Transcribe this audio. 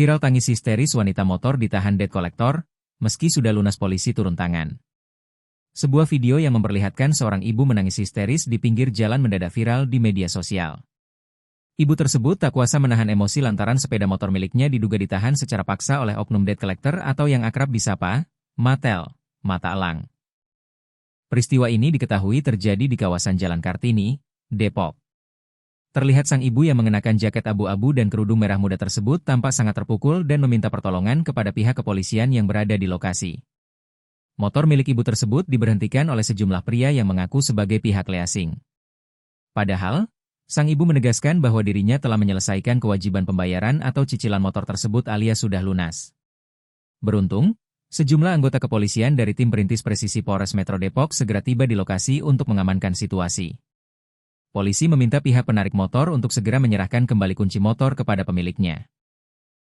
Viral tangis histeris wanita motor ditahan debt collector, meski sudah lunas polisi turun tangan. Sebuah video yang memperlihatkan seorang ibu menangis histeris di pinggir jalan mendadak viral di media sosial. Ibu tersebut tak kuasa menahan emosi lantaran sepeda motor miliknya diduga ditahan secara paksa oleh oknum debt collector atau yang akrab disapa Matel, mata elang. Peristiwa ini diketahui terjadi di kawasan Jalan Kartini, Depok. Terlihat sang ibu yang mengenakan jaket abu-abu dan kerudung merah muda tersebut tampak sangat terpukul dan meminta pertolongan kepada pihak kepolisian yang berada di lokasi. Motor milik ibu tersebut diberhentikan oleh sejumlah pria yang mengaku sebagai pihak leasing. Padahal, sang ibu menegaskan bahwa dirinya telah menyelesaikan kewajiban pembayaran atau cicilan motor tersebut alias sudah lunas. Beruntung, sejumlah anggota kepolisian dari tim perintis presisi Polres Metro Depok segera tiba di lokasi untuk mengamankan situasi. Polisi meminta pihak penarik motor untuk segera menyerahkan kembali kunci motor kepada pemiliknya.